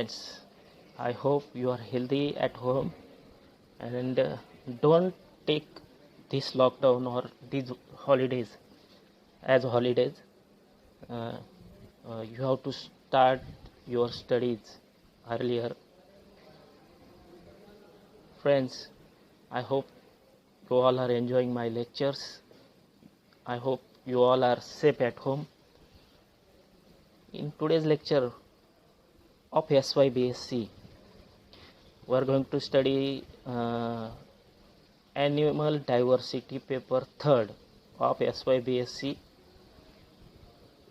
friends. I hope you are healthy at home and don't take this lockdown or these holidays as holidays. Uh, you have to start your studies earlier. Friends, I hope you all are enjoying my lectures. I hope you all are safe at home. In today's lecture of SYBSC, we are going to study Animal Diversity paper 3rd of SYBSC.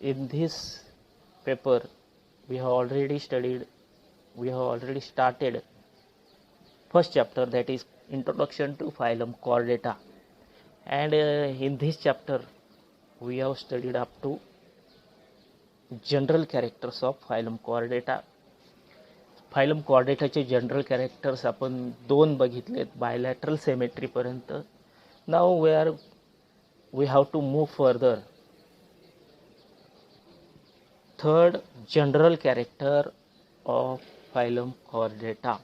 In this paper, we have already started first chapter, that is Introduction to Phylum Chordata, and in this chapter we have studied up to general characters of Phylum Chordata. Phylum कॉर्डेटाचे general characters आपण 2 बघितलेत bilateral symmetry पर्यंत. Now we have to move further. Third general character of phylum Chordata.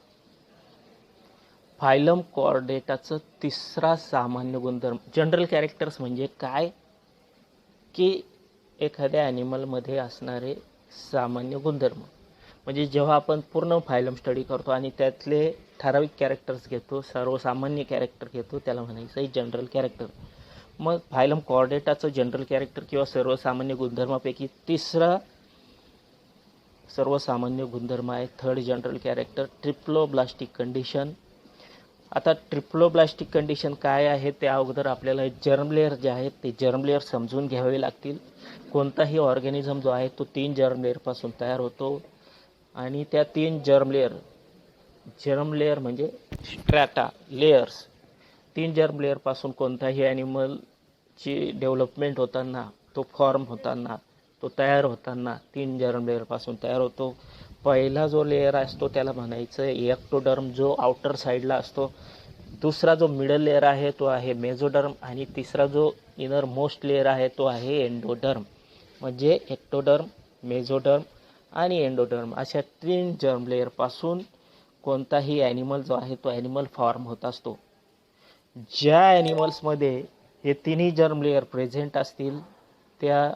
Phylum कॉर्डेटाचं तिसरा सामान्य गुणधर्म. General characters म्हणजे काय की एखाद्या ॲनिमलमध्ये असणारे सामान्य गुणधर्म. म्हणजे जेव्हा आपण पूर्ण फायलम स्टडी करतो आणि त्यातले ठराविक कॅरेक्टर्स घेतो, सर्वसामान्य कॅरेक्टर घेतो, त्याला म्हणायचं आहे जनरल कॅरेक्टर. मग फायलम कॉर्डेटाचं जनरल कॅरेक्टर किंवा सर्वसामान्य गुणधर्मापैकी तिसरा सर्वसामान्य गुणधर्म आहे third general character, triploblastic condition. आता ट्रिप्लोब्लास्टिक कंडिशन काय आहे ते अगोदर आपल्याला जर्म लेअर जे आहेत ते जर्म लेअर समजून घ्यावे लागतील. कोणताही ऑर्गॅनिझम जो आहे तो 3 जर्म लेअरपासून तयार होतो आणि त्या 3 जर्म लेअर म्हणजे स्ट्रॅटा लेयर्स, 3 जर्म लेअरपासून कोणताही ॲनिमलची डेव्हलपमेंट होताना, तो फॉर्म होताना, तो तयार होताना 3 जर्म लेअरपासून तयार होतो. पहिला जो लेअर असतो त्याला म्हणायचं एक्टोडर्म, जो आउटर साईडला असतो. दुसरा जो मिडल लेअर आहे तो आहे मेझोडर्म आणि तिसरा जो इनर मोस्ट लेअर आहे तो आहे एंडोडर्म. म्हणजे एक्टोडर्म, मेझोडर्म आणि एंडोडर्म अशा 3 जर्म लेअरपासून कोणताही ॲनिमल जो आहे तो ॲनिमल फॉर्म होत असतो. ज्या ॲनिमल्समध्ये हे 3ही जर्म लेअर प्रेझेंट असतील त्या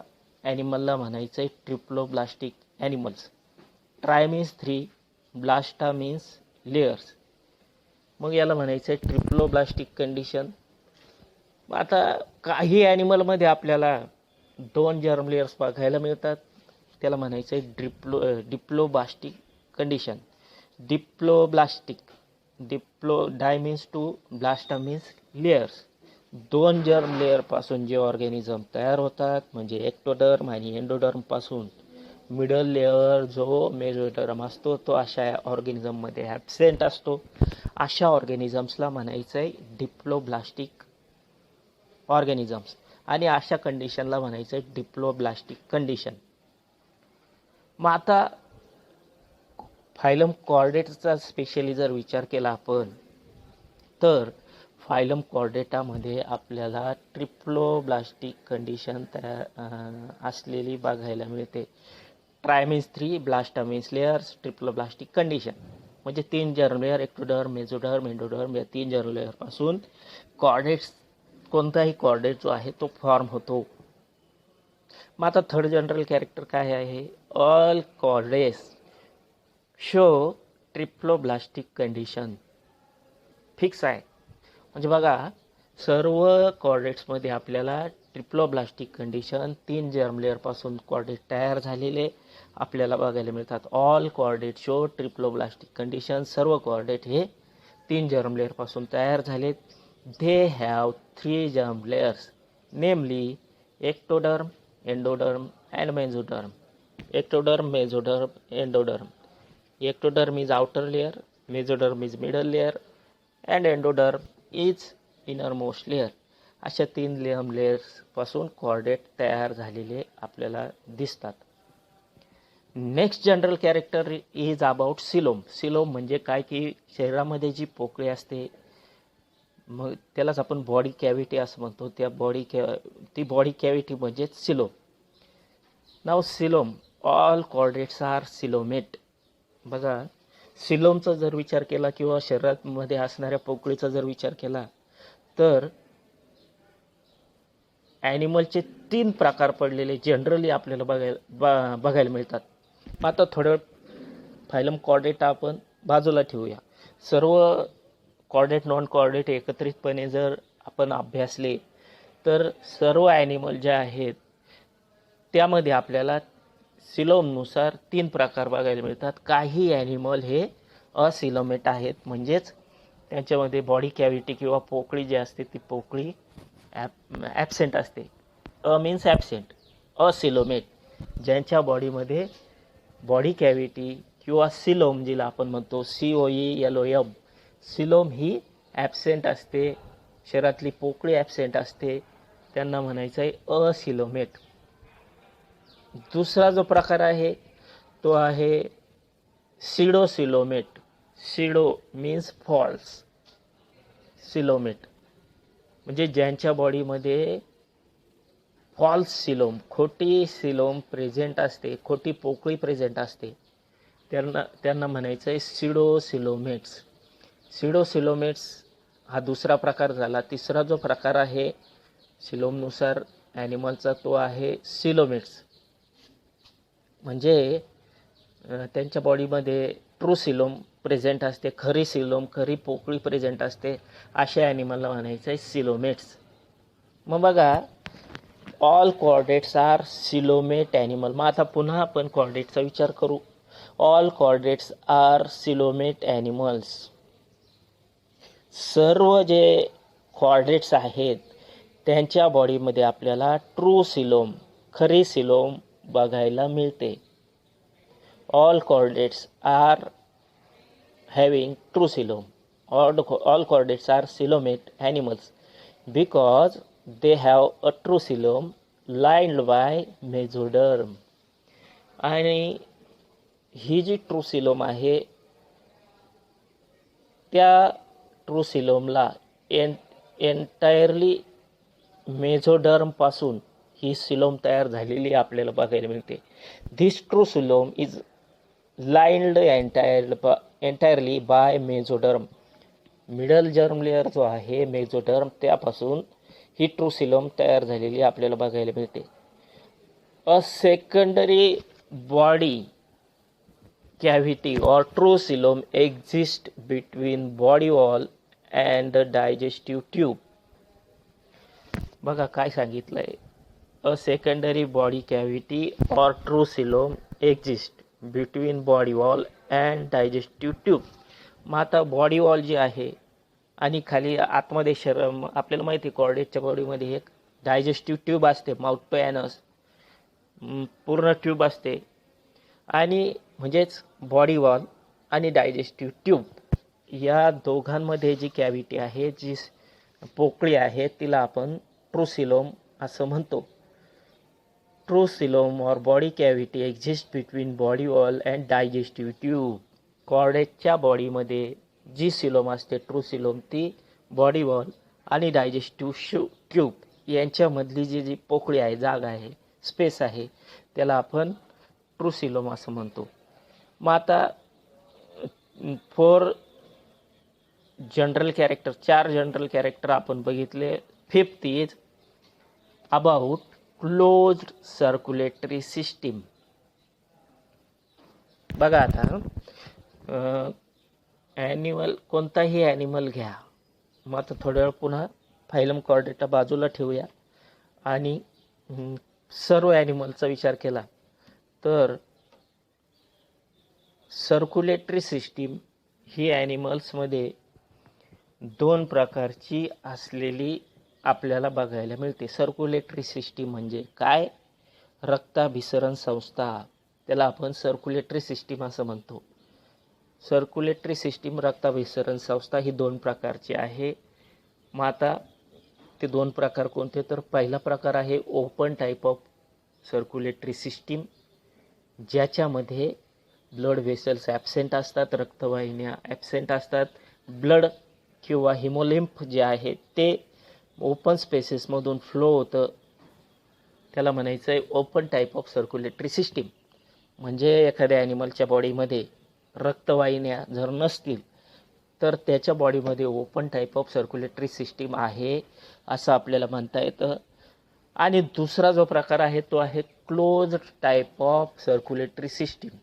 ॲनिमलला म्हणायचं आहे triploblastic animals. Tri means 3, blasta means layers. मग याला म्हणायचं आहे ट्रिप्लोब्लास्टिक कंडिशन. आता काही ॲनिमलमध्ये आपल्याला 2 जर्म लेअर्स बघायला मिळतात, त्याला म्हणायचं आहे डिप्लोब्लास्टिक कंडिशन. डाय मीन्स 2, ब्लास्टा मीन्स लेयर्स. 2 जर्म लेअरपासून जे ऑर्गॅनिझम तयार होतात म्हणजे एक्टोडर्म आणि एंडोडर्मपासून मिडल लेअर जो मेझोडर्म असतो तो अशा ऑर्गॅनिझममध्ये ॲब्सेंट असतो. अशा ऑर्गॅनिझम्सला म्हणायचं आहे डिप्लोब्लास्टिक ऑर्गॅनिझम्स आणि अशा कंडिशनला म्हणायचं आहे डिप्लोब्लास्टिक कंडिशन. मग आता फायलम कॉर्डेटाचा स्पेशली जर विचार केला आपण तर फायलम कॉर्डेटामध्ये आपल्याला ट्रिप्लोब्लास्टिक कंडिशन असलेली बघायला मिळते. Tri means 3, blasta means layers, triploblastic condition म्हणजे 3 germ layer ectoderm, mesoderm, endoderm या 3 जर्म लेअरपासून कोणताही कॉर्डेट जो आहे तो फॉर्म होतो. मग आता थर्ड जनरल कॅरेक्टर काय आहे? All chordates show triploblastic condition. Fix आहे. म्हणजे बघा सर्व कॉर्डेट्समध्ये आपल्याला ट्रिप्लोब्लास्टिक कंडिशन 3 जर्म लेअरपासून कॉर्डेट तयार झालेले आपल्याला बघायला मिळतात. All chordate show triploblastic condition. सर्व कॉर्डेट हे 3 जर्म लेअरपासून तयार झालेत. दे हॅव 3 जर्म लेअर्स नेमली ectoderm, endoderm and mesoderm. Ectoderm, mesoderm, endoderm. Ectoderm is outer layer, mesoderm is middle layer and endoderm is innermost layer. अशा 3 layers पासून chordate तयार झालेले आपल्याला दिसतात. Next general character is about coelom. Coelom म्हणजे काय की शरीरामध्ये जी पोकळी असते मग त्यालाच आपण बॉडी कॅव्हिटी असं म्हणतो. ती बॉडी कॅव्हिटी म्हणजेच सिलोम. नाव coelom. All chordates are coelomate. बघा, सिलोमचा जर विचार केला किंवा शरीरामध्ये असणाऱ्या पोकळीचा जर विचार केला तर ॲनिमलचे 3 प्रकार पडलेले जनरली आपल्याला बघायला मिळतात. आता थोडं फायलम कॉर्डेटा आपण बाजूला ठेवूया. सर्व कॉर्डेट नॉन कॉर्डेट एकत्रितपणे जर आपण अभ्यासले तर सर्व ॲनिमल जे आहेत त्यामध्ये आपल्याला सिलोमनुसार 3 प्रकार बघायला मिळतात. काही ॲनिमल हे असिलोमेट आहेत, म्हणजेच त्यांच्यामध्ये बॉडी कॅव्हिटी किंवा पोकळी जी असते ती पोकळी ॲबसेंट असते. Means absent. असिलोमेट ज्यांच्या बॉडीमध्ये बॉडी कॅव्हिटी किंवा सिलोम जिला आपण म्हणतो COELOM, सिलोम ही ॲबसेंट असते, शरीरातली पोकळी ॲबसेंट असते, त्यांना म्हणायचं आहे असिलोमेट. दुसरा जो प्रकार आहे तो आहे सिडोसिलोमेट. सिडो मीन्स फॉल्स सिलोमेट, म्हणजे ज्यांच्या बॉडीमध्ये फॉल्स सिलोम, खोटी सिलोम प्रेझेंट असते, खोटी पोकळी प्रेझेंट असते, त्यांना म्हणायचं आहे सिडोसिलोमेट्स. सिडोसिलोमेट्स हा दुसरा प्रकार झाला. तिसरा जो प्रकार आहे सिलोमनुसार ॲनिमलचा तो आहे सिलोमेट्स, म्हणजे त्यांच्या बॉडीमध्ये ट्रू सिलोम प्रेझेंट असते, खरी सिलोम, खरी पोकळी प्रेझेंट असते, अशा ॲनिमलला म्हणायचं आहे सिलोमेट्स. मग बघा, all chordates are coelomate animal. मग आता पुन्हा आपण कॉर्डेटचा विचार करू. All chordates are coelomate animals. सर्व जे कॉर्डेट्स आहेत त्यांच्या बॉडीमध्ये आपल्याला ट्रू सिलोम, खरी सिलोम बघायला मिळते. All chordates are having true coelom. All chordates are coelomate animals because they have a true coelom lined by mesoderm. आणि ही जी ट्रू सिलोम आहे त्या ट्रू सिलोमला एंटायरली मेझोडर्म पासून ही सिलोम तयार झालेली आपल्याला बघायला मिळते. This true coelom is lined entirely by mesoderm. Middle germ layer जो आहे मेझोडर्म त्यापासून ही ट्रू सिलोम तयार झालेली आपल्याला बघायला मिळते. अ सेकंडरी बॉडी कॅव्हिटी और true coelom exist between body wall and the digestive tube. बघा काय सांगितलं आहे, अ सेकंडरी बॉडी कॅव्हिटी और true coelom exist between body wall and digestive tube. मग आता बॉडी वॉल जी आहे आणि खाली आतमध्ये आपल्याला माहिती आहे कॉर्डेटच्या बॉडीमध्ये एक डायजेस्टिव्ह ट्यूब असते, माउथ टू ॲनस पूर्ण ट्यूब असते, आणि म्हणजेच बॉडी वॉल आणि डायजेस्टिव्ह ट्यूब या दोघांमध्ये जी कॅव्हिटी आहे, जी पोकळी आहे, तिला आपण ट्रू सिलोम असं म्हणतो. True coelom or body cavity exist between body wall and digestive tube. कॉर्डेटच्या बॉडीमध्ये जी सिलोम असते ट्रू सिलोम ती बॉडी वॉल आणि डायजेस्टिव्ह ट्यूब यांच्यामधली जी पोकळी आहे, जागा आहे, स्पेस आहे, त्याला आपण ट्रू सिलोम असं म्हणतो. मग आता 4 जनरल कॅरेक्टर, 4 जनरल कॅरेक्टर आपण बघितले. 5th is about closed circulatory system. बघा आता ॲनिमल, कोणताही ॲनिमल घ्या. मग आता थोड्या वेळ पुन्हा फायलम कॉर्डेटा बाजूला ठेवूया आणि सर्व ॲनिमलचा विचार केला तर सर्क्युलेटरी सिस्टीम ही ॲनिमल्समध्ये 2 प्रकारची असलेली आपल्याला बघायला मिळते. सर्क्युलेटरी सिस्टीम म्हणजे काय? रक्ताभिसरण संस्था, त्याला आपण सर्क्युलेटरी सिस्टीम असं म्हणतो. सर्क्युलेटरी सिस्टीम, रक्ताभिसरण संस्था ही 2 प्रकारची आहे. मग आता ते 2 प्रकार कोणते? तर पहिला प्रकार आहे open type of circulatory system, ज्याच्यामध्ये ब्लड व्हेसल्स ॲबसेंट असतात, रक्तवाहिन्या ॲबसेंट असतात. ब्लड किंवा हिमोलिम्फ जे आहे ते ओपन स्पेसेसमधून फ्लो होतं, त्याला म्हणायचं आहे open type of circulatory system. म्हणजे एखाद्या ॲनिमलच्या बॉडीमध्ये रक्तवाहिन्या जर नसतील तर त्याच्या बॉडीमध्ये open type of circulatory system आहे असं आपल्याला म्हणता येतं. आणि दुसरा जो प्रकार आहे तो आहे close type of circulatory system.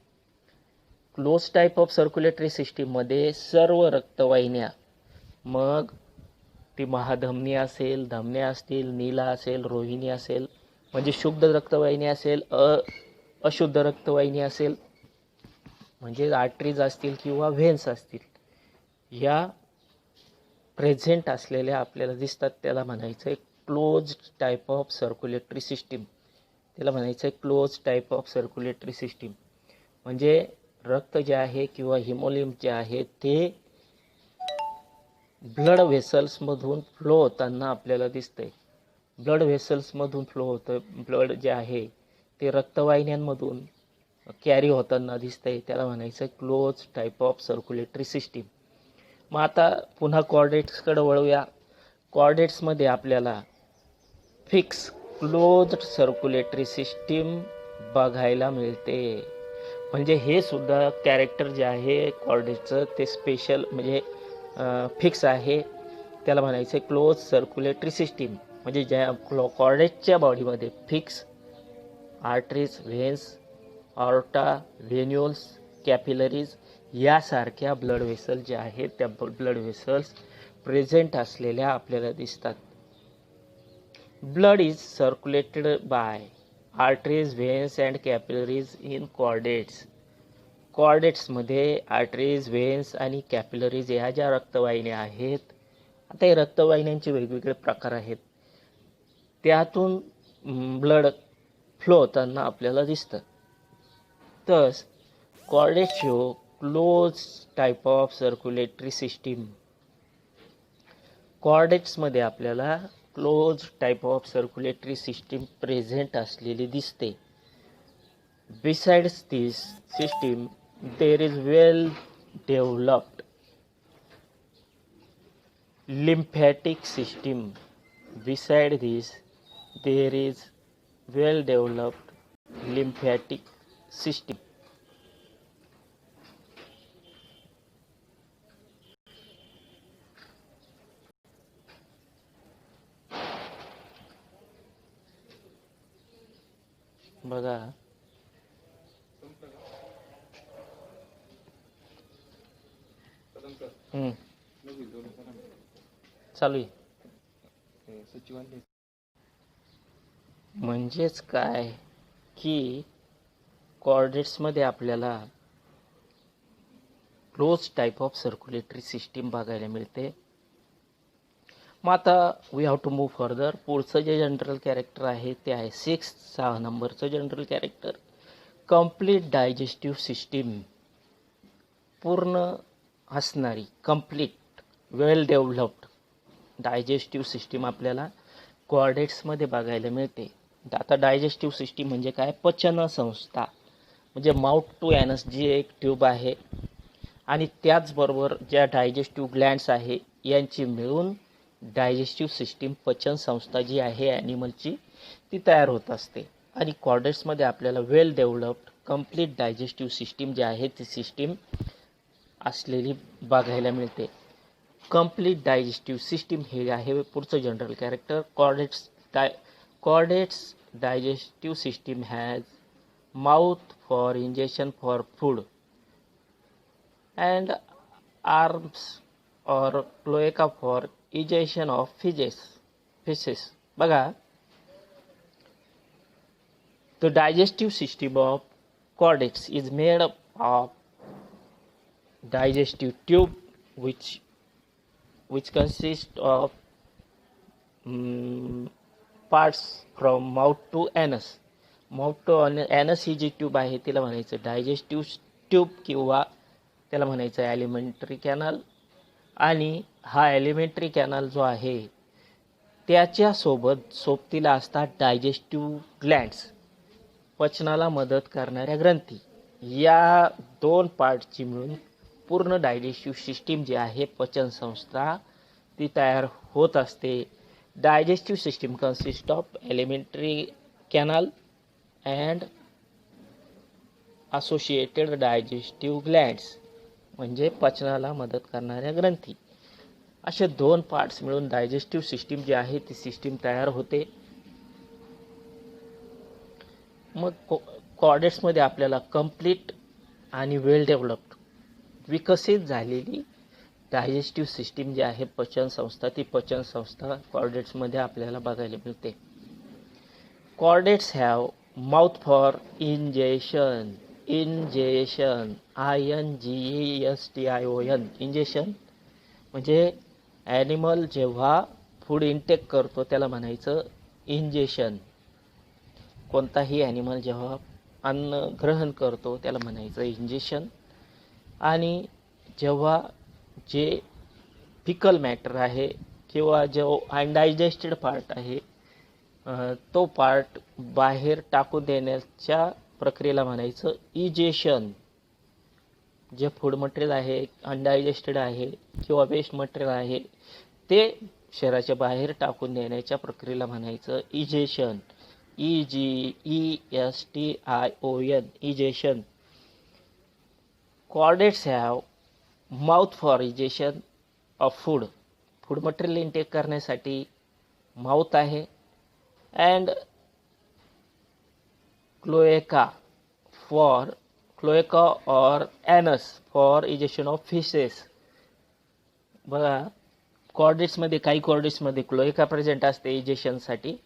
Close type of circulatory सिस्टीममध्ये सर्व रक्तवाहिन्या, मग ती महाधमनी असेल, धमन्या असतील, नीला असेल, रोहिणी असेल, म्हणजे शुद्ध रक्तवाहिनी असेल, अशुद्ध रक्तवाहिनी असेल, म्हणजे आर्टरीज असतील किंवा व्हेन्स असतील, या प्रेझेंट असलेल्या आपल्याला दिसतात. त्याला म्हणायचं आहे close type of circulatory system. त्याला म्हणायचं आहे close type of circulatory system. म्हणजे रक्त जे आहे किंवा हिमोलिम जे आहे ते ब्लड व्हेसल्समधून फ्लो होताना आपल्याला दिसतंय. ब्लड व्हेसल्समधून फ्लो होतं. ब्लड जे आहे ते रक्तवाहिन्यांमधून कॅरी होताना दिसतंय. त्याला म्हणायचं close type of circulatory system. मग आता पुन्हा कॉर्डेट्सकडे वळूया. कॉर्डेट्समध्ये आपल्याला फिक्स क्लोज सर्क्युलेटरी सिस्टीम बघायला मिळते. म्हणजे हे सुद्धा कॅरेक्टर जे आहे कॉर्डेटचं ते स्पेशल म्हणजे फिक्स आहे. त्याला म्हणायचं क्लोज सर्क्युलेटरी सिस्टीम. म्हणजे ज्या कॉर्डेटच्या बॉडीमध्ये fix arteries, veins, aorta, venules, capillaries यासारख्या ब्लड व्हेसल ज्या आहेत त्या ब्लड व्हेसल्स प्रेझेंट असलेल्या आपल्याला दिसतात. Blood is circulated by arteries, veins and capillaries in chordates. कॉर्डेट्समध्ये आर्टरीज, व्हेन्स आणि कॅपिलरीज ह्या ज्या रक्तवाहिन्या आहेत, आता हे रक्तवाहिन्यांचे वेगवेगळे प्रकार आहेत, त्यातून ब्लड फ्लो होताना आपल्याला दिसतं. Thus chordates show closed type of circulatory system. कॉर्डेट्समध्ये आपल्याला close type of circulatory system present असलेली दिसते. Besides this system there is well developed lymphatic system. Beside this there is well developed lymphatic system. बघा चालू आहे. म्हणजेच काय की कॉर्डेट्समध्ये आपल्याला close type of circulatory system बघायला मिळते. मग आता we have to move further. पुढचं जे जनरल कॅरेक्टर आहे ते आहे 6 नंबरचं general character, complete digestive system. पूर्ण असणारी, complete, well developed digestive system आपल्याला कॉर्डेट्समध्ये बघायला मिळते. आता डायजेस्टिव्ह सिस्टीम म्हणजे काय? पचन संस्था, म्हणजे माउथ टू ॲनस जी एक ट्यूब आहे आणि त्याचबरोबर ज्या डायजेस्टिव्ह ग्लँड्स आहे यांची मिळून डायजेस्टिव्ह सिस्टीम, पचन संस्था जी आहे ॲनिमलची ती तयार होत असते. आणि कॉर्डेट्समध्ये आपल्याला वेल डेव्हलप्ड कंप्लीट डायजेस्टिव्ह सिस्टीम जी आहे ती सिस्टीम असलेली बघायला मिळते. कंप्लीट डायजेस्टिव्ह सिस्टीम हे आहे पुढचं general character. Chordates digestive system has mouth for injection for food and arms or cloaca for egestion of fishes. बघा, the digestive system of chordates is made up of digestive tube which consists of parts from mouth to anus. Mouth to anus ही जी tube आहे तिला म्हणायचं digestive tube किंवा त्याला म्हणायचं ॲलिमेंटरी canal. आणि हा ॲलिमेंटरी कॅनल जो आहे त्याच्यासोबत सोबतीला असतात डायजेस्टिव्ह ग्लँड्स, पचनाला मदत करणाऱ्या ग्रंथी. या दोन पार्टची मिळून पूर्ण डायजेस्टिव्ह सिस्टीम जी आहे, पचन संस्था, ती तयार होत असते. Digestive system consist of elementary canal and associated digestive glands म्हणजे पचनाला मदत करणाऱ्या ग्रंथी. असे 2 पार्ट्स मिळून डायजेस्टिव्ह सिस्टीम जी आहे ती सिस्टीम तयार होते. मग कॉर्डेट्समध्ये आपल्याला कंप्लीट आणि वेल डेव्हलप्ड विकसित झालेली डायजेस्टिव्ह सिस्टीम जी आहे पचन संस्था, ती पचन संस्था कॉर्डेट्समध्ये आपल्याला बघायला मिळते. Chordates have mouth for ingestion. Ingestion INGESTION ingestion म्हणजे ॲनिमल जेव्हा फूड इनटेक करतो त्याला म्हणायचं इंजेशन. कोणताही ॲनिमल जेव्हा अन्न ग्रहण करतो त्याला म्हणायचं इंजेशन. आणि जेव्हा जे फिकल मॅटर आहे किंवा जो अनडायजेस्टेड पार्ट आहे तो पार्ट बाहेर टाकून देण्याच्या प्रक्रियेला म्हणायचं इजेशन. जे फूड मटेरियल आहे, अनडायजेस्टेड आहे किंवा वेस्ट मटेरियल आहे ते शरीराच्या बाहेर टाकून देण्याच्या प्रक्रियेला म्हणायचं egestion. EGESTION egestion. Chordates have mouth for egestion of food. Food material intake करण्यासाठी माउथ आहे. And cloaca or anus for egestion of fishes. बघा कॉर्डेट्समध्ये काही कॉर्डेट्समध्ये क्लोएका प्रेझेंट असते इजेशनसाठी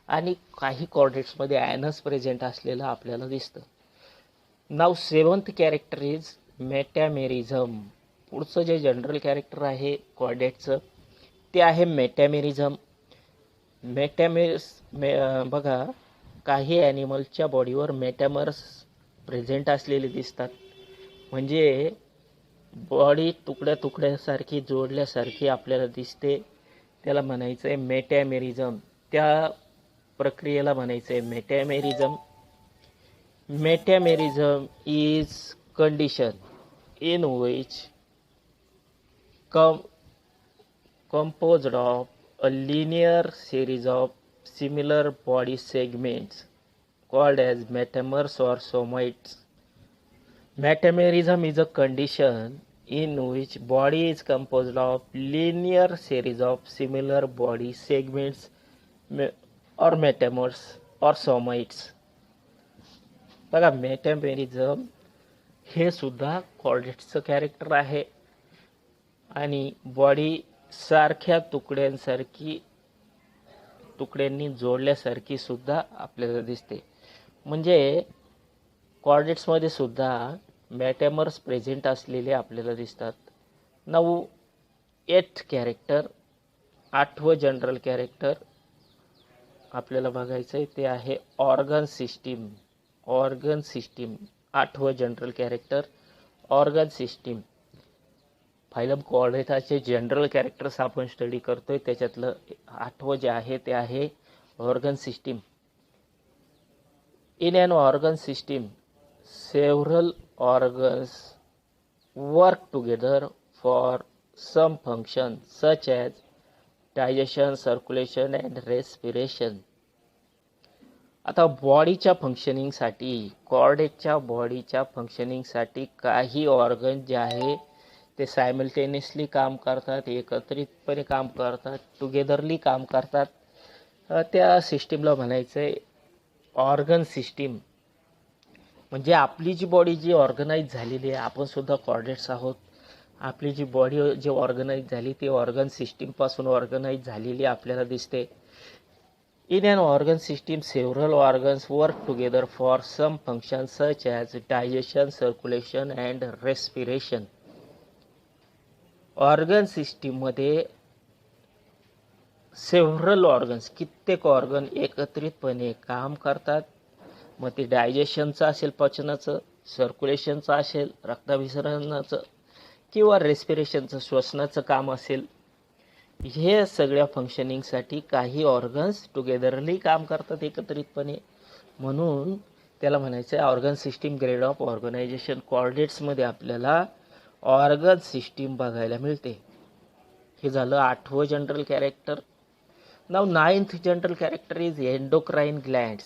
आणि काही कॉर्डेट्समध्ये ॲनस प्रेझेंट असलेलं आपल्याला दिसतं. नाव 7th कॅरेक्टर इज मेटॅमेरिझम. पुढचं जे जनरल कॅरेक्टर आहे कॉर्डेटचं ते आहे मेटॅमेरिझम. बघा काही ॲनिमलच्या बॉडीवर मेटॅमर्स प्रेझेंट असलेले दिसतात. म्हणजे बॉडी तुकड्या तुकड्यासारखी जोडल्यासारखी आपल्याला दिसते. त्याला म्हणायचं आहे मेटॅमेरिझम. त्या प्रक्रियेला म्हणायचं आहे metamerism. Metamerism is condition in which composed of a linear series of similar body segments called as metamers or somites. Metamerism is a condition in which body is composed of linear series of similar body segments or metamers or somites. बघा मेटॅमेरिझम हे सुद्धा कॉर्डेट्सचं character आहे आणि body सारख्या तुकड्यांनी जोडल्यासारखी सुद्धा आपल्याला दिसते. म्हणजे कॉर्डेट्समध्ये सुद्धा मेटॅमर्स प्रेझेंट असलेले आपल्याला दिसतात. नाऊ 8th कॅरेक्टर 8वं जनरल कॅरेक्टर आपल्याला बघायचं आहे ते आहे ऑर्गन सिस्टीम. 8वं general character organ system. Phylum कॉर्डेटाचे जनरल कॅरेक्टर्स आपण स्टडी करतोय त्याच्यातलं 8वं जे आहे ते आहे organ system. In an organ system several organs work together for some function such as digestion, circulation and respiration. आता बॉडीच्या फंक्शनिंगसाठी कॉर्डेटच्या बॉडीच्या फंक्शनिंगसाठी काही ऑर्गन जे आहे ते सायमल्टेनियसली काम करतात, एकत्रितपणे काम करतात, टुगेदरली काम करतात. त्या सिस्टीमला म्हणायचं आहे ऑर्गन सिस्टीम. म्हणजे आपली जी बॉडी जी ऑर्गनाईज झालेली आहे, आपण सुद्धा कॉर्डेट्स आहोत. आपली जी बॉडी जी ऑर्गनाईज झाली ती ऑर्गन सिस्टीमपासून ऑर्गनाईज झालेली आपल्याला दिसते. In an organ system, several organs work together for some functions such as digestion, circulation and respiration. Organ सिस्टीममध्ये सेव्हरल ऑर्गन्स कित्येक ऑर्गन एकत्रितपणे काम करतात. मग ते डायजेशनचं असेल, पचनाचं, सर्क्युलेशनचं असेल, रक्ताभिसरणाचं किंवा रेस्पिरेशनचं, श्वसनाचं काम असेल. हे सगळ्या फंक्शनिंगसाठी काही ऑर्गन्स टुगेदरली काम करतात एकत्रितपणे. म्हणून त्याला म्हणायचं आहे organ system grade of organization. कॉर्डेट्समध्ये आपल्याला ऑर्गन सिस्टीम बघायला मिळते. हे झालं 8वं general character. Now 9th general character is endocrine glands.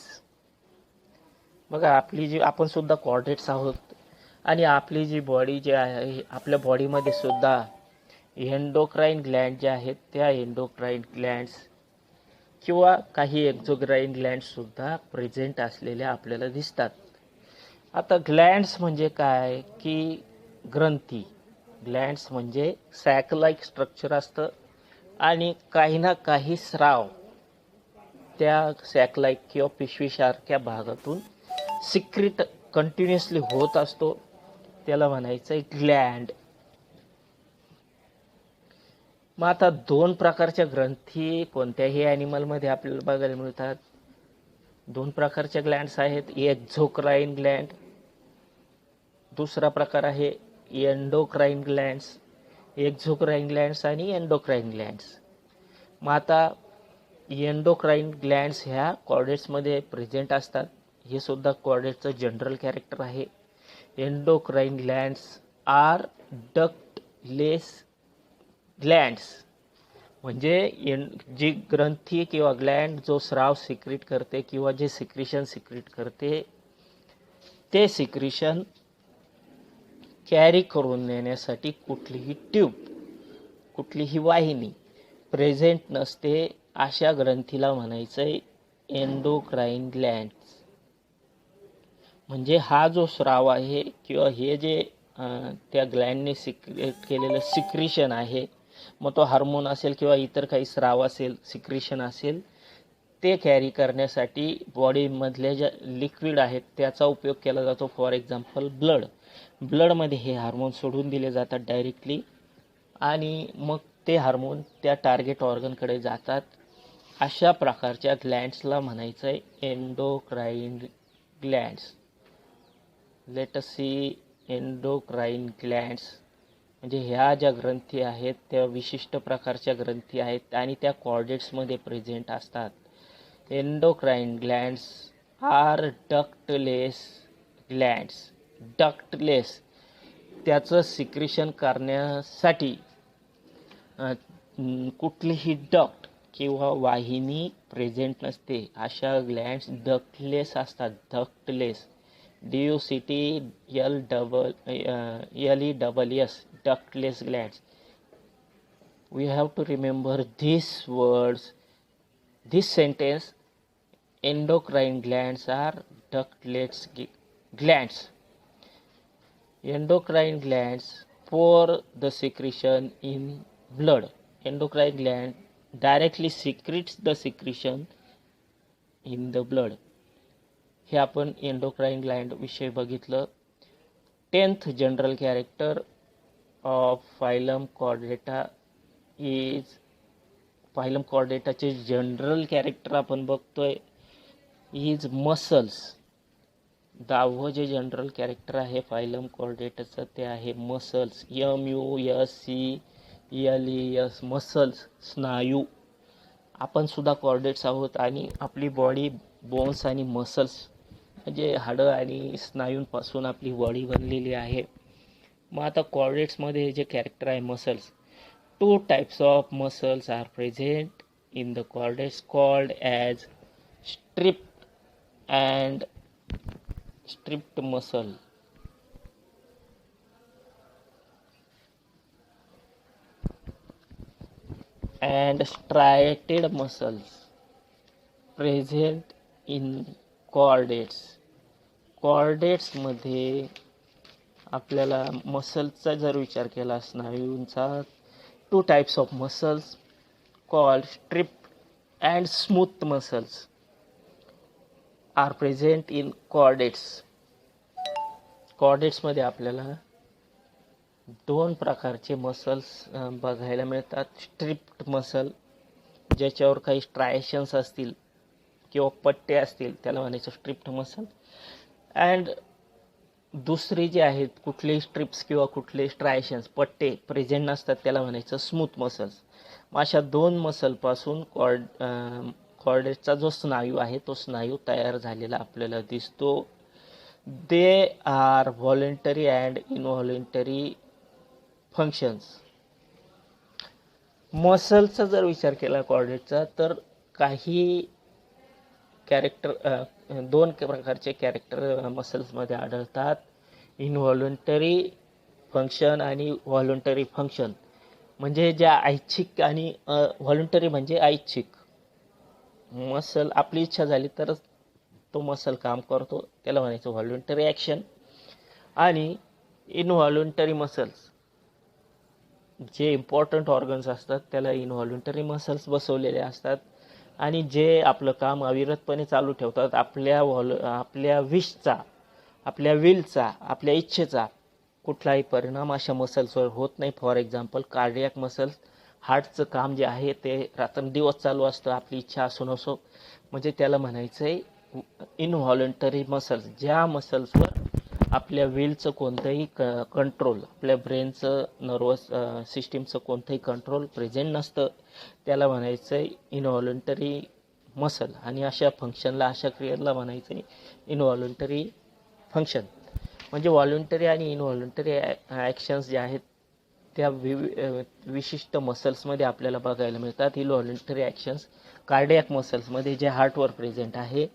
बघा, आपली जी आपण सुद्धा कॉर्डेट्स आहोत आणि आपली जी बॉडी जी आहे, आपल्या बॉडीमध्ये सुद्धा एंडोक्राइन ग्लँड जे आहेत त्या एंडोक्राइन ग्लँड्स किंवा काही एक्झोक्राइन ग्लँड्स सुद्धा प्रेझेंट असलेल्या आपल्याला दिसतात. आता ग्लँड्स म्हणजे काय की ग्रंथी. ग्लँड्स म्हणजे सॅक लाईक स्ट्रक्चर असतं आणि काही ना काही स्राव त्या सॅक लाईक किंवा पिशवीसारख्या भागातून सिक्रिट कंटिन्युअसली होत असतो. त्याला म्हणायचं आहे ग्लँड. मग आता दोन प्रकारच्या ग्रंथी कोणत्याही ॲनिमलमध्ये आपल्याला बघायला मिळतात. दोन प्रकारच्या ग्लँड्स आहेत, एक्झोक्राइन ग्लँड, दुसरा प्रकार आहे एंडोक्राइन ग्लँड्स. एक्झोक्राइन ग्लँड्स आणि एंडोक्राइन ग्लँड्स. मग आता एंडोक्राइन ग्लँड्स ह्या कॉर्डेट्समध्ये प्रेझेंट असतात. हे सुद्धा कॉर्डेटचं जनरल कॅरेक्टर आहे. Endocrine glands are ductless glands, म्हणजे जी ग्रंथी किंवा ग्लँड जो स्राव सिक्रिट करते किंवा जे सिक्रिशन सिक्रिट करते ते सिक्रिशन कॅरी करून नेण्यासाठी कुठलीही ट्यूब, कुठलीही वाहिनी प्रेझेंट नसते. अशा ग्रंथीला म्हणायचं आहे एंडोक्राइन ग्लँड्स. म्हणजे हा जो स्राव आहे किंवा हे जे त्या ग्लँडने सिक्रेट केलेलं सिक्रिशन आहे, मग तो हार्मोन असेल किंवा इतर काही स्राव असेल, सिक्रिशन असेल, ते कॅरी करण्यासाठी बॉडीमधले ज्या लिक्विड आहेत त्याचा उपयोग केला जातो. फॉर एक्झाम्पल ब्लडमध्ये हे हार्मोन सोडून दिले जातात डायरेक्टली आणि मग ते हार्मोन त्या टार्गेट ऑर्गनकडे जातात. अशा प्रकारच्या ग्लँड्सला म्हणायचं आहे endocrine glands. Let us see endocrine glands. म्हणजे ह्या ज्या ग्रंथी आहेत त्या विशिष्ट प्रकारच्या ग्रंथी आहेत आणि त्या कॉर्डेट्समध्ये प्रेझेंट असतात. Endocrine glands are ductless glands. Ductless, त्याचं सिक्रिशन करण्यासाठी कुठलीही डक्ट किंवा वाहिनी प्रेझेंट नसते. अशा ग्लँड्स डक्टलेस असतात. Ductless, DUCTLESS, ductless glands. We have to remember these words, this sentence. Endocrine glands are ductless glands. Endocrine glands pour the secretion in blood. Endocrine gland directly secretes the secretion in the blood. हे आपण endocrine Gland विषयी बघितलं. 10th general character of phylum chordata is, phylum कॉर्डेटाचे general character आपण बघतोय is muscles. 10वं जे general character आहे फायलम कॉर्डेटाचं ते आहे मसल्स. MUSCLES, मसल्स, स्नायू. आपण सुद्धा कॉर्डेट्स आहोत आणि आपली बॉडी बोन्स आणि मसल्स म्हणजे हाडं आणि स्नायूंपासून आपली बॉडी बनलेली आहे. मग आता कॉर्डेट्समध्ये जे कॅरेक्टर आहे muscles, 2 types of muscles are present in the chordates called as striped and striped muscle. and striated muscles present in chordates. कॉर्डेट्समध्ये आपल्याला मसल्सचा जर विचार केला स्नायूंचा, 2 types of muscles called striped and smooth muscles are present in chordates. कॉर्डेट्समध्ये आपल्याला 2 प्रकारचे मसल्स बघायला मिळतात. स्ट्रिप्ड मसल, ज्याच्यावर काही स्ट्रायशन्स असतील किंवा पट्टे असतील त्याला म्हणायचं स्ट्रिप्ड मसल. अँड दुसरी जी आहेत कुठलेही स्ट्रिप्स किंवा कुठले स्ट्रायशन्स पट्टे प्रेझेंट नसतात त्याला म्हणायचं स्मूथ मसल्स. मग अशा 2 मसलपासून कॉर्डेटचा जो स्नायू आहे तो स्नायू तयार झालेला आपल्याला दिसतो. They are voluntary and involuntary functions. मसलचा जर विचार केला कॉर्डेटचा तर काही दोन प्रकारचे कॅरेक्टर मसल्समध्ये आढळतात, इनव्हॉल्युंटरी फंक्शन आणि व्हॉल्युंटरी फंक्शन. म्हणजे ज्या ऐच्छिक आणि व्हॉल्युंटरी म्हणजे ऐच्छिक मसल, आपली इच्छा झाली तरच तो मसल काम करतो, त्याला म्हणायचं व्हॉल्युंटरी ॲक्शन. आणि इनव्हॉल्युंटरी मसल्स, जे इम्पॉर्टंट ऑर्गन्स असतात त्याला इनव्हॉल्युंटरी मसल्स बसवलेले असतात आणि जे आपलं काम अविरतपणे चालू ठेवतात. आपल्या विशचा, आपल्या विलचा, आपल्या इच्छेचा कुठलाही परिणाम अशा मसल्सवर होत नाही. फॉर एक्झाम्पल कार्डियाक मसल्स, हार्टचं काम जे आहे ते रात्रंदिवस चालू असतं, आपली इच्छा असो नसो. म्हणजे त्याला म्हणायचं आहे इनव्हॉल्युंटरी मसल्स. ज्या मसल्सवर आपल्या विलचं कोणतंही कंट्रोल, आपल्या ब्रेनचं, नर्वस सिस्टीमचं कोणतंही कंट्रोल प्रेझेंट नसतं, त्याला म्हणायचं आहे इनव्हॉल्युंटरी मसल. आणि अशा फंक्शनला, अशा क्रियेला म्हणायचं आहे इनव्हॉल्युंटरी फंक्शन. म्हणजे व्हॉल्युंटरी आणि इनव्हॉल्युंटरी ॲक्शन्स जे आहेत त्या विशिष्ट मसल्समध्ये आपल्याला बघायला मिळतात. इनव्हॉल्युंटरी ॲक्शन्स कार्डियाक मसल्समध्ये, जे हार्टवर प्रेझेंट आहे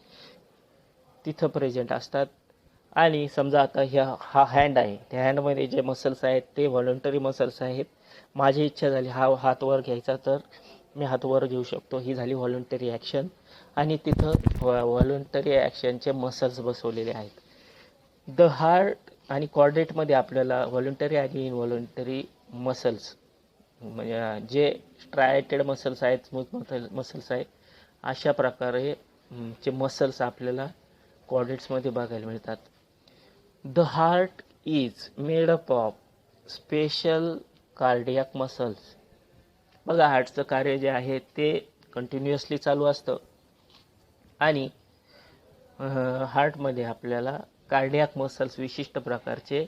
तिथं प्रेझेंट असतात. आणि समजा आता हा हँड आहे, त्या हँडमध्ये जे मसल्स आहेत ते व्हॉल्युंटरी मसल्स आहेत. माझी इच्छा झाली हात वर घ्यायचा तर मी हात वर घेऊ शकतो, ही झाली व्हॉल्युंटरी ॲक्शन. आणि तिथं व्हॉल्युंटरी ॲक्शनचे मसल्स बसवलेले आहेत. द हार्ट आणि कॉर्डेटमध्ये आपल्याला व्हॉल्युंटरी आणि इनव्हॉल्युंटरी मसल्स, म्हणजे जे स्ट्रायटेड मसल्स आहेत, स्मूथ मसल्स आहेत, अशा प्रकारे चे मसल्स आपल्याला कॉर्डेट्समध्ये बघायला मिळतात. The heart is made up of special cardiac muscles. बघा, हार्टचं कार्य जे आहे ते कंटिन्युअसली चालू असतं आणि हार्टमध्ये आपल्याला कार्डियाक मसल्स, विशिष्ट प्रकारचे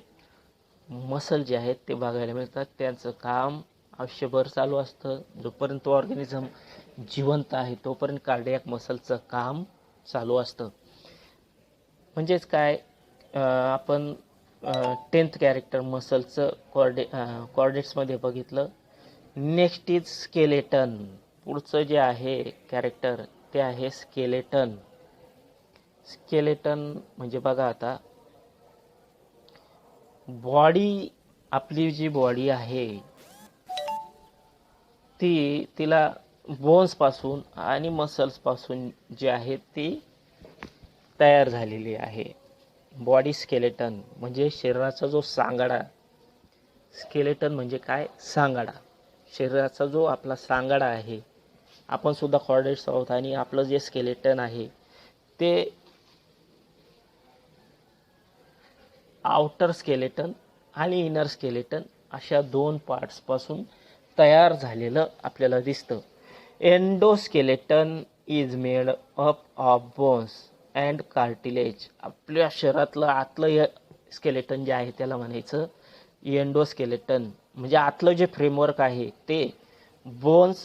मसल जे आहेत ते बघायला मिळतात. त्यांचं काम आयुष्यभर चालू असतं. जोपर्यंत ऑर्गॅनिझम जिवंत आहे तोपर्यंत कार्डियाक मसलचं काम चालू असतं. म्हणजेच काय, आपण 10th कॅरेक्टर मसलचं कॉर्डेट्समध्ये बघितलं. Next is skeleton. पुढचं जे आहे कॅरेक्टर ते आहे स्केलेटन. स्केलेटन म्हणजे बघा आता, बॉडी, आपली जी बॉडी आहे तिला बोन्सपासून आणि मसल्सपासून जे आहे ती तयार झालेली आहे. बॉडी स्केलेटन म्हणजे शरीराचा जो सांगाडा. स्केलेटन म्हणजे काय? सांगाडा. शरीराचा जो आपला सांगाडा आहे, आपण सुद्धा कॉर्डेट्स आहोत आणि आपलं जे स्केलेटन आहे ते आउटर स्केलेटन आणि इनर स्केलेटन अशा दोन पार्ट्सपासून तयार झालेलं आपल्याला दिसतं. Endoskeleton is made up of bones and cartilage. आपल्या शरीरातलं आतलं स्केलेटन जे आहे त्याला म्हणायचं एंडोस्केलेटन. म्हणजे आतलं जे फ्रेमवर्क आहे ते बोन्स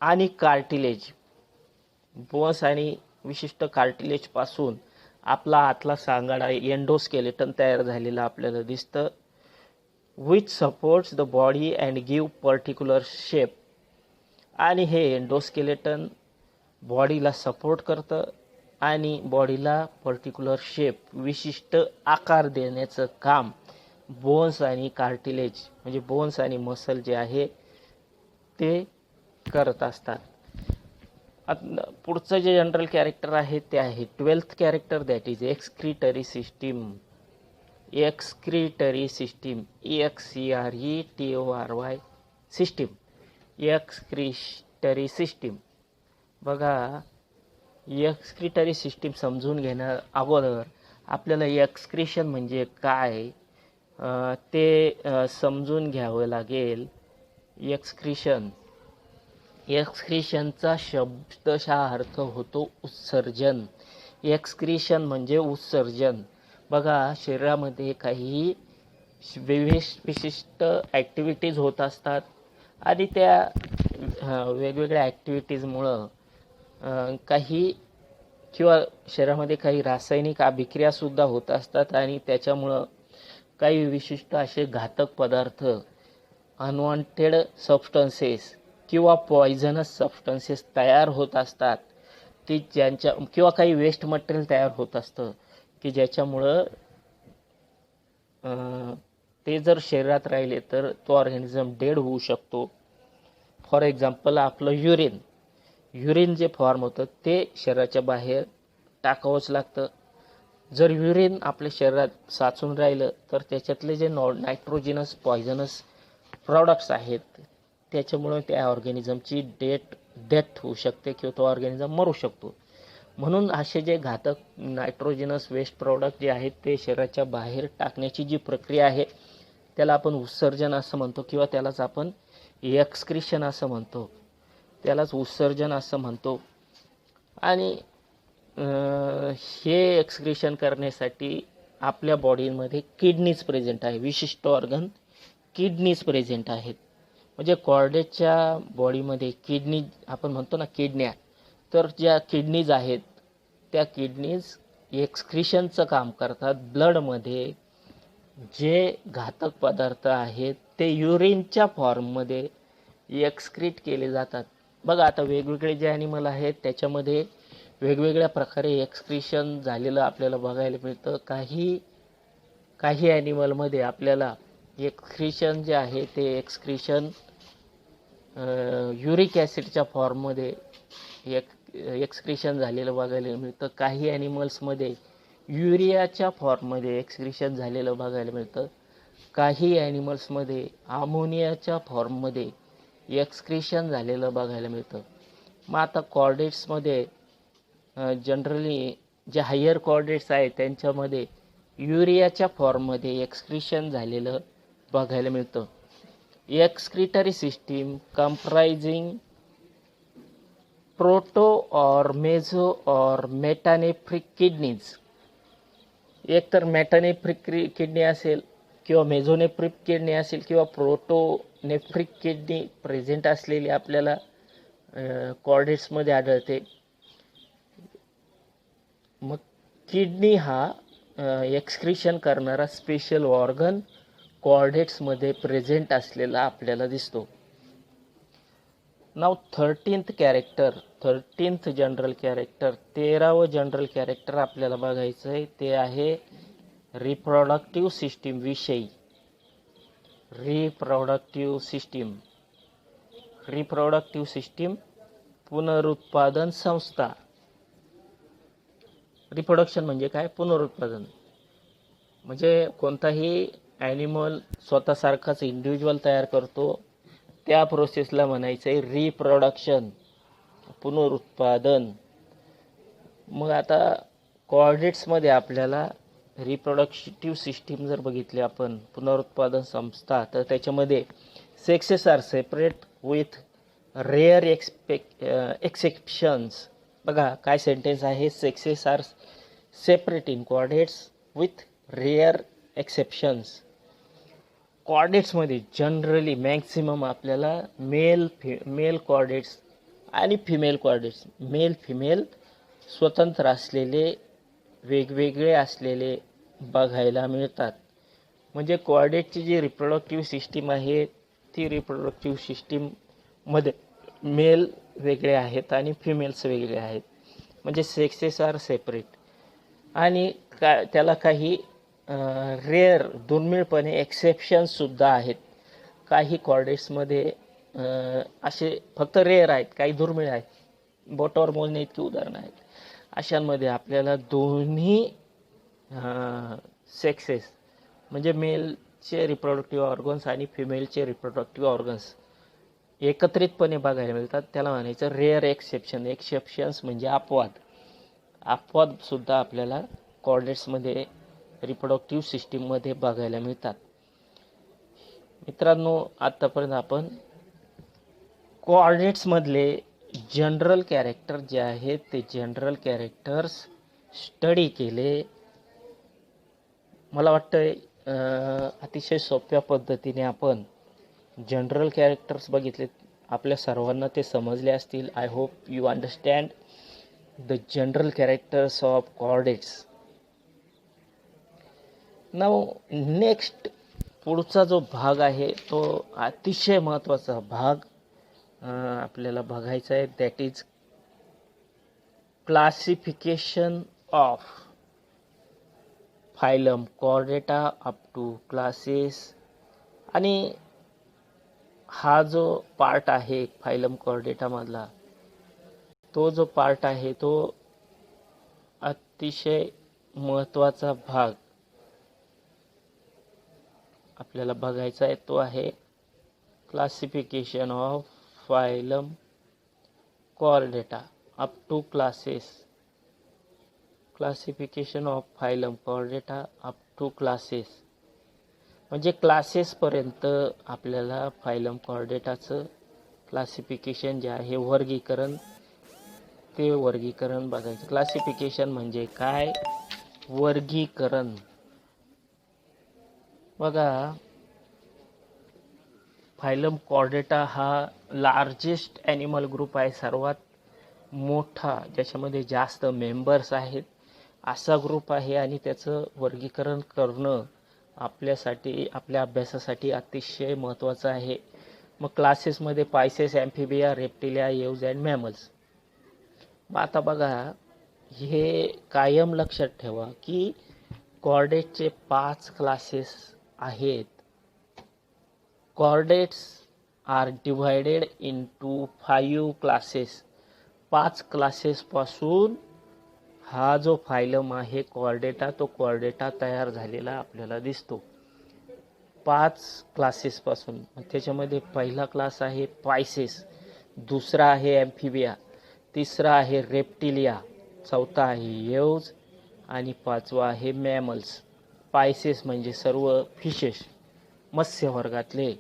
आणि कार्टिलेज, बोन्स आणि विशिष्ट कार्टिलेजपासून आपला आतला सांगाडा एंडोस्केलेटन तयार झालेलं आपल्याला दिसतं. Which supports the body and give particular shape. आणि हे एंडोस्केलेटन बॉडीला सपोर्ट करतं आणि बॉडीला पर्टिक्युलर शेप, विशिष्ट आकार देण्याचं काम बोन्स आणि कार्टिलेज म्हणजे बोन्स आणि मसल जे आहे ते करत असतात. पुढचं जे जनरल कॅरेक्टर आहे ते आहे 12th character, that is excretory system. Excretory system, EXCRETORY system. Excretory system. बघा, एक्सक्रिटरी सिस्टीम समजून घेण्या अगोदर आपल्याला एक्सक्रिशन म्हणजे काय ते समजून घ्यावं लागेल. एक्सक्रिशनचा शब्दशः अर्थ होतो उत्सर्जन. एक्सक्रिशन म्हणजे उत्सर्जन. बघा, शरीरामध्ये काही विशिष्ट ॲक्टिव्हिटीज होत असतात आणि त्या वेगवेगळ्या ॲक्टिव्हिटीजमुळं काही किंवा शरीरामध्ये काही रासायनिक अभिक्रियासुद्धा होत असतात आणि त्याच्यामुळं काही विशिष्ट असे घातक पदार्थ, अनवॉन्टेड सबस्टन्सेस किंवा पॉयझनस सबस्टन्सेस तयार होत असतात. ती ज्यांच्या किंवा काही वेस्ट मटेरियल तयार होत असतं की ज्याच्यामुळं ते जर शरीरात राहिले तर तो ऑर्गॅनिझम डेड होऊ शकतो. फॉर एक्झाम्पल आपलं युरिन जे फॉर्म होतं ते शरीराच्या बाहेर टाकावंच लागतं. जर युरिन आपल्या शरीरात साचून राहिलं तर त्याच्यातले जे नायट्रोजिनस पॉयझनस प्रॉडक्ट्स आहेत त्याच्यामुळे त्या ऑर्गॅनिझमची डेथ होऊ शकते किंवा तो ऑर्गॅनिझम मरू शकतो. म्हणून असे जे घातक नायट्रोजिनस वेस्ट प्रॉडक्ट जे आहेत ते शरीराच्या बाहेर टाकण्याची जी प्रक्रिया आहे त्याला आपण उत्सर्जन असं म्हणतो किंवा त्यालाच आपण एक्सक्रिशन असं म्हणतो, त्यालाच उत्सर्जन असं म्हणतो. आणि हे एक्सक्रिशन करण्यासाठी आपल्या बॉडीमध्ये किडनीज प्रेझेंट आहे, विशिष्ट ऑर्गन किडनीज प्रेझेंट आहेत. म्हणजे कॉर्डेटच्या बॉडीमध्ये किडनी आपण म्हणतो ना किडन्या, तर ज्या किडनीज आहेत त्या किडनीज एक्सक्रिशनचं काम करतात. ब्लडमध्ये जे घातक पदार्थ आहेत ते युरिनच्या फॉर्ममध्ये एक्सक्रीट केले जातात. बघा आता वेगवेगळे जे ॲनिमल आहेत त्याच्यामध्ये वेगवेगळ्या प्रकारे एक्सक्रिशन झालेलं आपल्याला बघायला मिळतं. काही ॲनिमलमध्ये आपल्याला एक्सक्रिशन जे आहे ते एक्सक्रिशन युरिक ॲसिडच्या फॉर्ममध्ये एक्सक्रिशन झालेलं बघायला मिळतं. काही ॲनिमल्समध्ये युरियाच्या फॉर्ममध्ये एक्सक्रिशन झालेलं बघायला मिळतं. काही ॲनिमल्समध्ये अमोनियाच्या फॉर्ममध्ये एक्सक्रिशन झालेलं बघायला मिळतं. मग आता कॉर्डेट्समध्ये जनरली जे हायर कॉर्डेट्स आहेत त्यांच्यामध्ये युरियाच्या फॉर्ममध्ये एक्सक्रिशन झालेलं बघायला मिळतं. एक्सक्रिटरी सिस्टीम कंप्राइजिंग प्रोटो और मेझो और मेटानेफ्रिक किडनीज. एक तर मेटानेफ्रिक किडनी असेल किंवा मेझोनेफ्रिक किडनी असेल किंवा प्रोटोनेफ्रिक किडनी प्रेझेंट असलेली आपल्याला कॉर्डेट्समध्ये आढळते. मग किडनी हा एक्सक्रिशन करणारा स्पेशल ऑर्गन कॉर्डेट्समध्ये प्रेझेंट असलेला आपल्याला दिसतो. नाव 13th जनरल कॅरेक्टर, 13वं जनरल कॅरेक्टर आपल्याला बघायचं आहे ते आहे रिप्रोडक्टिव्ह सिस्टीम विषयी. रिप्रोडक्टिव्ह सिस्टीम पुनरुत्पादन संस्था. रिप्रोडक्शन म्हणजे काय? पुनरुत्पादन. म्हणजे कोणताही ॲनिमल स्वतःसारखाच इंडिव्हिज्युअल तयार करतो त्या प्रोसेसला म्हणायचं आहे रिप्रोडक्शन, पुनरुत्पादन. मग आता कॉर्डेट्समध्ये आपल्याला रिप्रोडक्टिव्ह सिस्टीम जर बघितली आपण, पुनरुत्पादन संस्था, तर त्याच्यामध्ये sexes are separate with rare exceptions. बघा काय सेंटेन्स आहे, sexes are separate in chordates with rare exceptions. कॉर्डेट्समध्ये जनरली मॅक्सिमम आपल्याला मेल कॉर्डेट्स आणि फिमेल कॉर्डेट्स, मेल फिमेल स्वतंत्र असलेले वेगवेगळे असलेले बघायला मिळतात. म्हणजे कॉर्डेटची जी रिप्रोडक्टिव्ह सिस्टीम आहे ती रिप्रोडक्टिव्ह सिस्टीममध्ये मेल वेगळे आहेत आणि फिमेल्स वेगळे आहेत. म्हणजे सेक्सेस आर सेपरेट. आणि त्याला काही रेअर दुर्मिळपणे एक्सेप्शन्ससुद्धा आहेत. काही कॉर्डेट्समध्ये असे फक्त रेअर आहेत, काही दुर्मिळ आहेत, बोटावर मोजणे इतकी उदाहरणं आहेत. अशांमध्ये आपल्याला दोन्ही सेक्सेस म्हणजे मेलचे रिप्रोडक्टिव्ह ऑर्गन्स आणि फिमेलचे रिप्रोडक्टिव्ह ऑर्गन्स एकत्रितपणे बघायला मिळतात. त्याला म्हणायचं रेअर एक्सेप्शन्स म्हणजे अपवादसुद्धा आपल्याला कॉर्डेट्समध्ये रिप्रोडक्टिव्ह सिस्टीममध्ये बघायला मिळतात. मित्रांनो, आत्तापर्यंत आपण कॉर्डेट्समधले जनरल कॅरेक्टर जे आहेत ते जनरल कॅरेक्टर्स स्टडी केले. मला वाटतं अतिशय सोप्या पद्धतीने आपण जनरल कॅरेक्टर्स बघितले. आपल्या सर्वांना ते समजले असतील. I hope you understand the general characters of chordates. Now next पुढचा जो भाग आहे तो अतिशय महत्त्वाचा भाग आपल्याला बघायचा आहे. That is classification of phylum Chordata up to classes. आणि हा जो पार्ट आहे फायलम कॉर्डेटा मधला, तो जो पार्ट आहे तो अतिशय महत्त्वाचा भाग आपल्याला बघायचा आहे. तो आहे classification of phylum Chordata up to classes. Classification of phylum Chordata up to classes म्हणजे क्लासेसपर्यंत आपल्याला फायलम कॉर्डेटाचं क्लासिफिकेशन जे आहे, वर्गीकरण, ते वर्गीकरण बघायचं. क्लासिफिकेशन म्हणजे काय? वर्गीकरण. बघा, फायलम कॉर्डेटा हा लार्जेस्ट ॲनिमल ग्रुप आहे, सर्वात मोठा, ज्याच्यामध्ये जास्त मेंबर्स आहेत असा ग्रुप आहे. आणि त्याचं वर्गीकरण करणं आपल्यासाठी, आपल्या अभ्यासासाठी अतिशय महत्त्वाचं आहे. मग क्लासेसमध्ये Pisces, Amphibia, Reptilia, Aves and mammals. मग आता बघा, हे कायम लक्षात ठेवा की कॉर्डेटचे 5 क्लासेस आहेत. Chordates are divided into 5 classes. 5 क्लासेसपासून हा जो फायलम आहे कॉर्डेटा, तो कॉर्डेटा तयार झालेला आपल्याला दिसतो 5 क्लासेसपासून. त्याच्यामध्ये पहिला क्लास आहे पायसेस, दुसरा आहे ॲम्फिबिया, तिसरा आहे रेप्टिलिया, चौथा आहे एव्ज आणि पाचवा आहे मॅमल्स. पायसेस म्हणजे सर्व फिशेस, मत्स्य वर्गातले.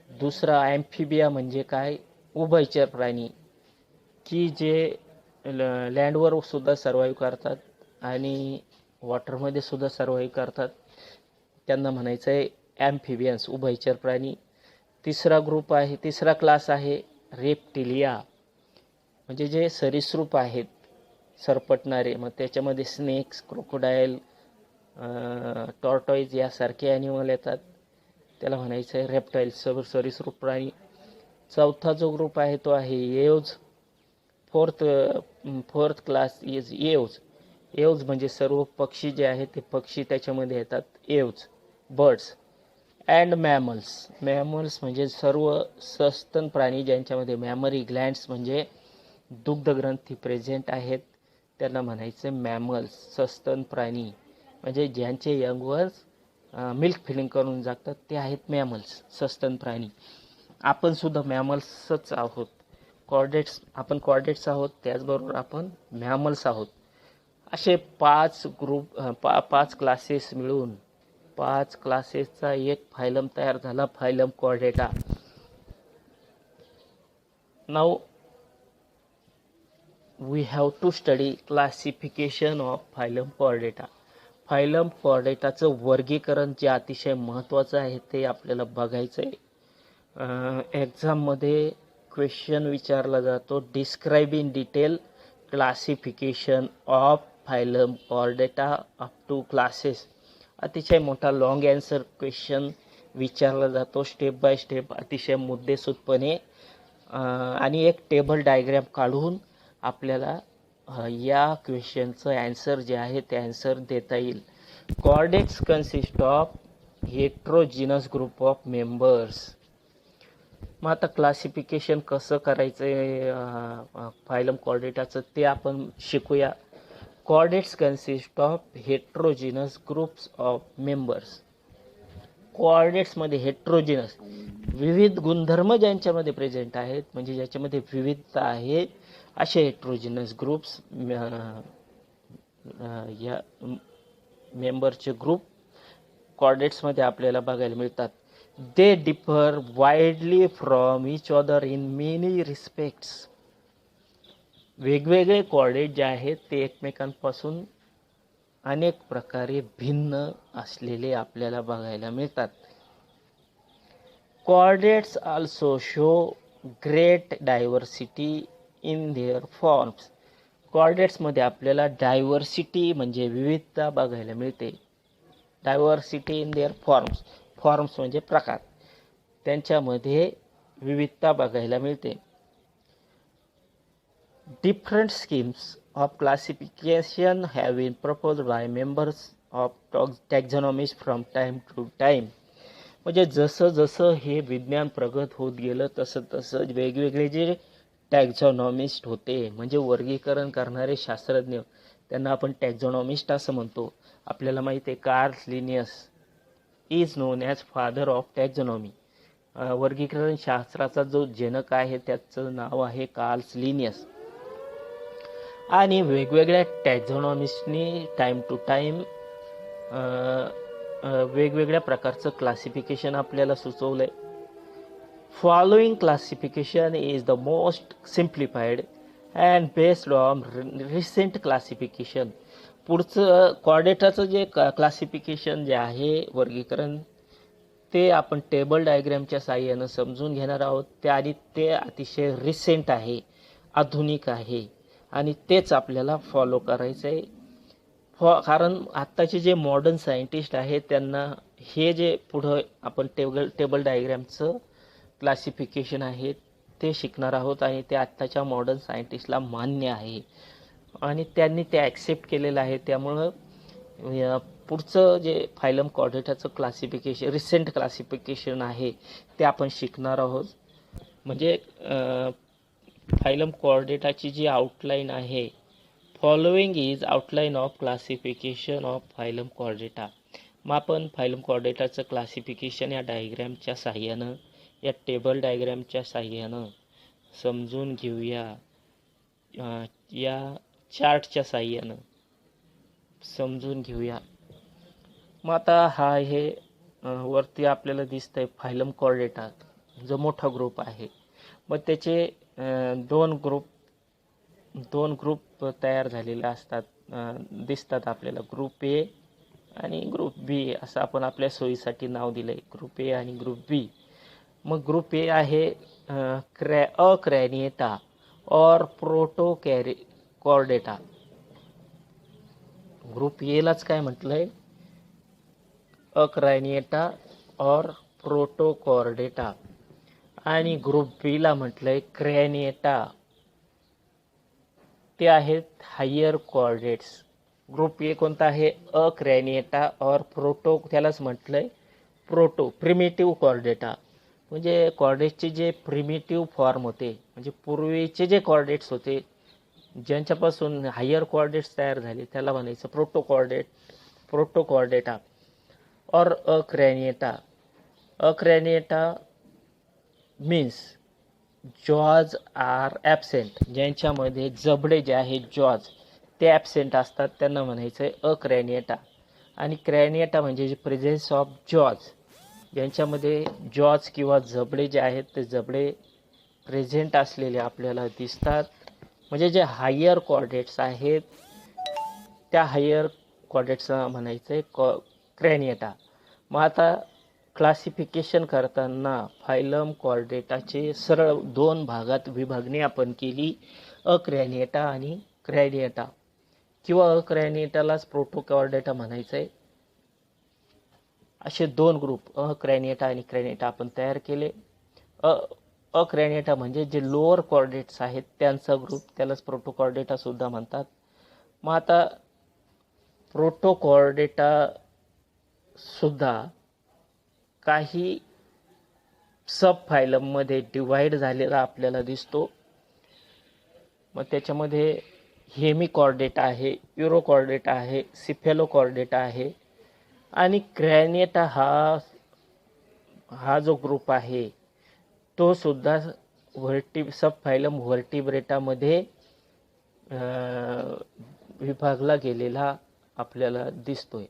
दुसरा ॲम्फिबिया म्हणजे काय? उभयचर प्राणी, की जे लँडवर सुद्धा सर्वाईव्ह करतात आणि वॉटरमध्ये सुद्धा सर्वाईव्ह करतात. त्यांना म्हणायचं आहे ॲम्फिबियन्स, उभयचर प्राणी. तिसरा क्लास आहे रेप्टिलिया, म्हणजे जे सरीसृप आहेत, सरपटणारे. मग त्याच्यामध्ये स्नेक्स, क्रोकोडाईल, टॉर्टॉईज यासारखे ॲनिमल येतात. त्याला म्हणायचं आहे रेप्टाईल्स, सरीसृप प्राणी. चौथा जो ग्रुप आहे तो आहे aves. Fourth class is aves. Aves म्हणजे सर्व पक्षी जे आहेत ते पक्षी त्याच्यामध्ये येतात, aves, birds. And mammals. Mammals म्हणजे सर्व सस्तन प्राणी ज्यांच्यामध्ये मॅमरी ग्लँड्स म्हणजे दुग्धग्रंथी प्रेझेंट आहेत, त्यांना म्हणायचं मॅमल्स, सस्तन प्राणी. म्हणजे ज्यांचे यंगवर्स मिल्क फिडिंग करून जातात ते आहेत मॅमल्स, सस्तन प्राणी. आपण सुद्धा मॅमल्सच आहोत. आपण कॉर्डेट्स आहोत, त्याचबरोबर आपण मॅमल्स आहोत. असे 5 ग्रुप, 5 क्लासेस मिळून 5 क्लासेसचा एक फायलम तयार झाला, phylum chordata. Now we have to study classification of phylum Chordata. Phylum कॉर्डेटाचं वर्गीकरण जे अतिशय महत्त्वाचं आहे ते आपल्याला बघायचं आहे. एक्झाममध्ये क्वेश्चन विचारला जातो, describe in detail classification of phylum Chordata up to classes. अतिशय मोठा लॉंग ॲन्सर क्वेश्चन विचारला जातो, स्टेप बाय स्टेप, अतिशय मुद्देसूदपणे, आणि एक टेबल डायग्रॅम काढून आपल्याला या क्वेश्चनचं ॲन्सर जे आहे ते ॲन्सर देता येईल. Chordates consist of heterogeneous group of members. मग आता क्लासिफिकेशन कसं करायचं आहे फायलम कॉर्डेटाचं ते आपण शिकूया. Chordates consist of heterogeneous groups of members. कॉर्डेट्समध्ये हेट्रोजिनस, विविध गुणधर्म ज्यांच्यामध्ये प्रेझेंट आहेत, म्हणजे ज्याच्यामध्ये विविधता आहे, असे हेट्रोजिनस ग्रुप्स, या मेंबरचे ग्रुप कॉर्डेट्समध्ये आपल्याला बघायला मिळतात. They differ widely from each other in many respects. वेगवेगळे कॉर्डेट जे आहेत ते एकमेकांपासून अनेक प्रकारे भिन्न असलेले आपल्याला बघायला मिळतात. Chordates also show great diversity in their forms. कॉर्डेट्समध्ये आपल्याला डायव्हर्सिटी म्हणजे विविधता बघायला मिळते. Diversity in their forms. Forms म्हणजे प्रकार, त्यांच्यामध्ये विविधता बघायला मिळते. Different schemes of classification have been proposed by members of taxonomists from time to time. म्हणजे जसं जसं हे विज्ञान प्रगत होत गेलं तसं तसं वेगवेगळे जे टॅक्झॉनॉमिस्ट होते, म्हणजे वर्गीकरण करणारे शास्त्रज्ञ, त्यांना आपण टॅक्झॉनॉमिस्ट असं म्हणतो. आपल्याला माहिती आहे Carl Linnaeus is known as father of taxonomy. वर्गीकरण शास्त्राचा जो जनक आहे त्याचं नाव आहे कार्ल लिनियस. आणि वेगवेगळ्या टॅक्झॉनॉमिस्टनी टाईम टू टाईम वेगवेगळ्या प्रकारचं क्लासिफिकेशन आपल्याला सुचवलं आहे. Following classification is the most simplified and based on recent classification. पुढचं कॉर्डेटाचं जे क्लासिफिकेशन जे आहे वर्गीकरण, ते आपण टेबल डायग्रॅमच्या साहाय्यानं समजून घेणार आहोत. ते अतिशय रिसेंट आहे, आधुनिक आहे आणि तेच आपल्याला फॉलो करायचं आहे. कारण आत्ताचे जे मॉडर्न सायंटिस्ट आहेत त्यांना हे जे पुढं आपण टेबल डायग्रॅमचं क्लासिफिकेशन आहे ते शिकणार आहोत आणि ते आत्ताच्या मॉडर्न सायंटिस्टला मान्य आहे आणि त्यांनी ते ॲक्सेप्ट केलेलं आहे. त्यामुळं पुढचं जे फायलम कॉर्डेटाचं क्लासिफिकेशन, रिसेंट क्लासिफिकेशन आहे ते आपण शिकणार आहोत. म्हणजे फायलम कॉर्डेटाची जी आउटलाईन आहे, following is outline of classification of phylum Chordata. मग आपण फायलम कॉर्डेटाचं क्लासिफिकेशन या डायग्रॅमच्या साहाय्यानं, या टेबल डायग्रॅमच्या साहाय्यानं समजून घेऊया. या चार्टच्या साहाय्यानं समजून घेऊया. मग आता हा हे वरती आपल्याला दिसतंय फायलम कॉर्डेटा जो मोठा ग्रुप आहे. मग त्याचे दोन ग्रुप तयार झालेले असतात, दिसतात आपल्याला. ग्रुप ए आणि ग्रुप बी असं आपण आपल्या सोयीसाठी नाव दिलंय, ग्रुप ए आणि ग्रुप बी. मग ग्रुप ए आहे अक्रॅनिएटा और कॉर्डेटा. ग्रुप एलाच काय म्हटलंय, अक्रॅनिएटा और प्रोटोकॉर्डेटा. आणि ग्रुप बीला म्हटलंय क्रॅनिएटा, ते आहेत हायर कॉर्डेट्स. ग्रुप ए कोणता आहे, अक्रॅनिएटा और त्यालाच म्हटलंय प्रिमिटिव्ह कॉर्डेटा. म्हणजे कॉर्डेट्सचे जे प्रिमिटिव्ह फॉर्म होते, म्हणजे पूर्वीचे जे कॉर्डेट्स होते ज्यांच्यापासून हायर कॉर्डेट्स तयार झाले त्याला म्हणायचं प्रोटोकॉर्डेटा और अक्रॅनिएटा. अक्रॅनिएटा मीन्स जॉज आर ॲबसेंट. ज्यांच्यामध्ये जबडे जे आहेत जॉज ते ॲबसेंट असतात त्यांना म्हणायचं आहे अक्रॅनिएटा. आणि क्रॅनिएटा म्हणजे जे प्रेझेन्स ऑफ जॉज, ज्यांच्यामध्ये जॉज किंवा जबडे जे आहेत ते जबडे प्रेझेंट असलेले आपल्याला दिसतात. म्हणजे जे हायर कॉर्डेट्स आहेत त्या हायर कॉर्डेट्सला म्हणायचं आहे क्रॅनिएटा. मग आता क्लासिफिकेशन करताना फायलम कॉर्डेटाचे सरळ दोन भागात विभागणी आपण केली, अक्रॅनिएटा आणि क्रॅनिएटा, किंवा अक्रॅनिएटालाच प्रोटोकॉर्डेटा म्हणायचं आहे. असे दोन ग्रुप अक्रॅनिएटा आणि क्रॅनिएटा आपण तयार केले. अक्रॅनिएटा म्हणजे जे लोअर कॉर्डेट्स आहेत त्यांचा ग्रुप, त्यालाच प्रोटोकॉर्डेटा सुद्धा म्हणतात. मग आता प्रोटोकॉर्डेटा सुद्धा काही सब फायलममध्ये डिवाईड झालेला आपल्याला दिसतो. मग त्याच्यामध्ये हेमिकॉर्डेटा आहे, युरोकॉर्डेटा आहे, सिफेलोकॉर्डेटा आहे आणि क्रॅनिएटा हा जो ग्रुप आहे तो सुद्धा सब फायलम व्हर्टिब्रेटामध्ये विभागला गेलेला आपल्याला दिसतोय.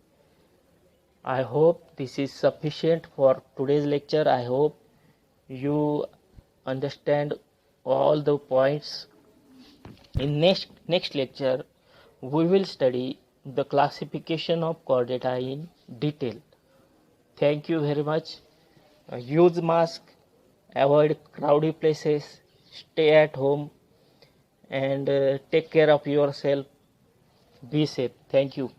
I hope this is sufficient for today's lecture. I hope you understand all the points. In next lecture, we will study the classification of chordata in detail. Thank you very much. Use mask, avoid crowded places, stay at home, and take care of yourself. Be safe. Thank you.